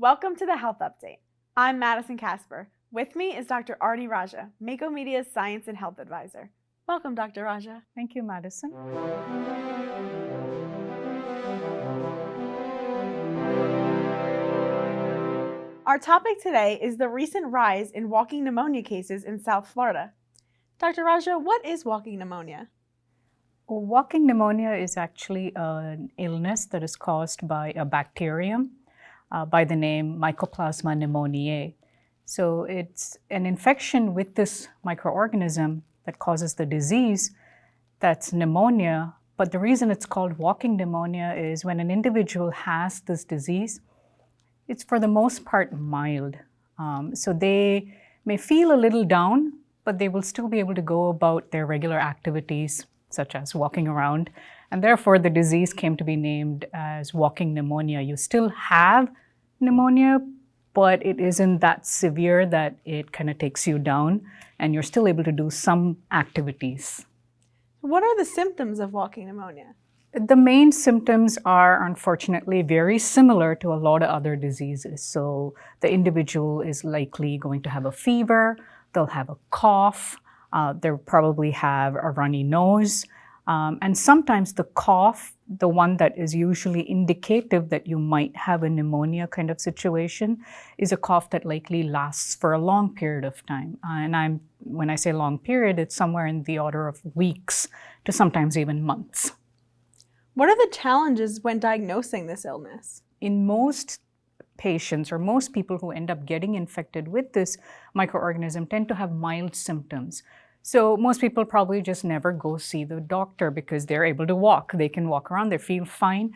Welcome to the Health Update. I'm Madison Kasper. With me is Dr. Aarti Raja, Mako Media's Science and Health Advisor. Welcome, Dr. Raja. Thank you, Madison. Our topic today is the recent rise in walking pneumonia cases in South Florida. Dr. Raja, what is walking pneumonia? Walking pneumonia is actually an illness that is caused by a bacterium by the name Mycoplasma pneumoniae. So it's an infection with this microorganism that causes the disease that's pneumonia. But the reason it's called walking pneumonia is when an individual has this disease, it's for the most part mild. So they may feel a little down, but they will still be able to go about their regular activities, such as walking around. And therefore, the disease came to be named as walking pneumonia. You still have pneumonia, but it isn't that severe that it kind of takes you down, and you're still able to do some activities. What are the symptoms of walking pneumonia? The main symptoms are unfortunately very similar to a lot of other diseases. So the individual is likely going to have a fever, they'll have a cough, they'll probably have a runny nose, and sometimes the cough, the one that is usually indicative that you might have a pneumonia kind of situation, is a cough that likely lasts for a long period of time. And when I say long period, it's somewhere in the order of weeks to sometimes even months. What are the challenges when diagnosing this illness? In most patients or most people who end up getting infected with this microorganism tend to have mild symptoms. So most people probably just never go see the doctor because they're able to walk. They can walk around, they feel fine.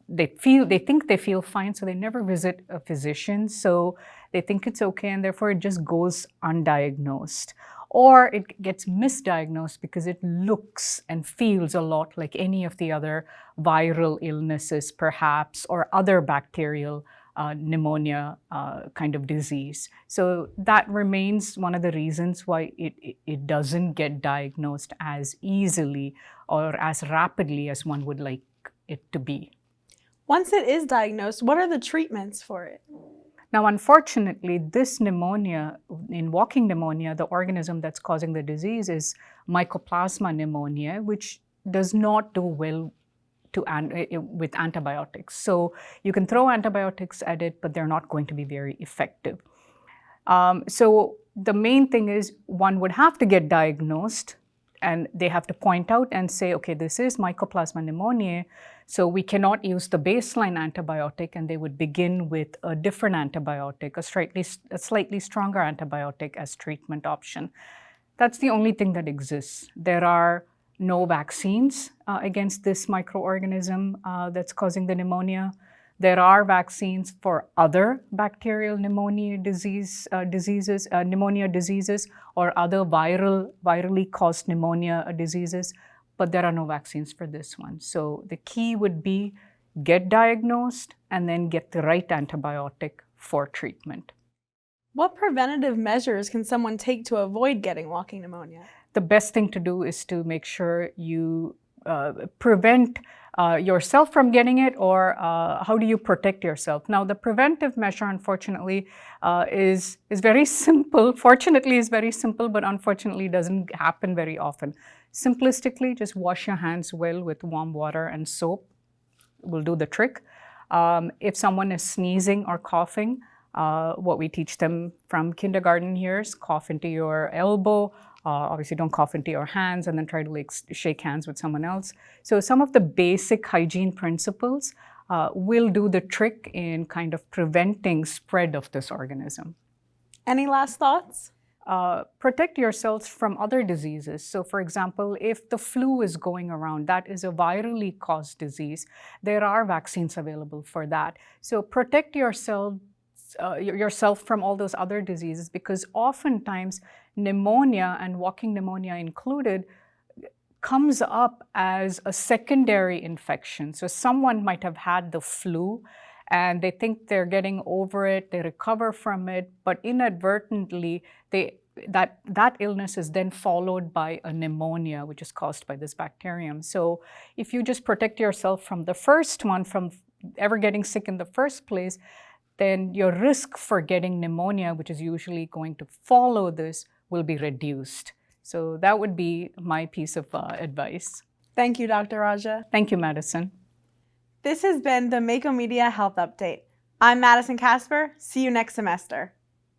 They think they feel fine, so they never visit a physician. So they think it's okay, and therefore it just goes undiagnosed. Or it gets misdiagnosed because it looks and feels a lot like any of the other viral illnesses, perhaps, or other bacterial pneumonia kind of disease. So that remains one of the reasons why it doesn't get diagnosed as easily or as rapidly as one would like it to be. Once it is diagnosed, what are the treatments for it? Now, unfortunately, this pneumonia, in walking pneumonia, the organism that's causing the disease is Mycoplasma pneumoniae, which does not do well with antibiotics. So you can throw antibiotics at it, but they're not going to be very effective. So the main thing is one would have to get diagnosed, and they have to point out and say, okay, this is Mycoplasma pneumoniae, so we cannot use the baseline antibiotic, and they would begin with a different antibiotic, a slightly stronger antibiotic as treatment option. That's the only thing that exists. There are no vaccines against this microorganism that's causing the pneumonia. There are vaccines for other bacterial pneumonia diseases or other virally caused pneumonia diseases, but there are no vaccines for this one. So the key would be get diagnosed and then get the right antibiotic for treatment. What preventative measures can someone take to avoid getting walking pneumonia? The best thing to do is to make sure you prevent yourself from getting it, or how do you protect yourself? Now, the preventive measure, unfortunately, is very simple. Fortunately, is very simple, but unfortunately doesn't happen very often. Simplistically, just wash your hands well with warm water and soap will do the trick. If someone is sneezing or coughing, what we teach them from kindergarten years, cough into your elbow. Obviously, don't cough into your hands and then try to shake hands with someone else. So some of the basic hygiene principles will do the trick in kind of preventing spread of this organism. Any last thoughts? Protect yourselves from other diseases. So for example, if the flu is going around, that is a virally caused disease. There are vaccines available for that. So protect yourself from all those other diseases, because oftentimes pneumonia, and walking pneumonia included, comes up as a secondary infection. So someone might have had the flu and they think they're getting over it, they recover from it, but inadvertently that illness is then followed by a pneumonia, which is caused by this bacterium. So if you just protect yourself from the first one, from ever getting sick in the first place, then your risk for getting pneumonia, which is usually going to follow this, will be reduced. So that would be my piece of advice. Thank you, Dr. Raja. Thank you, Madison. This has been the Mako Media Health Update. I'm Madison Kasper. See you next semester.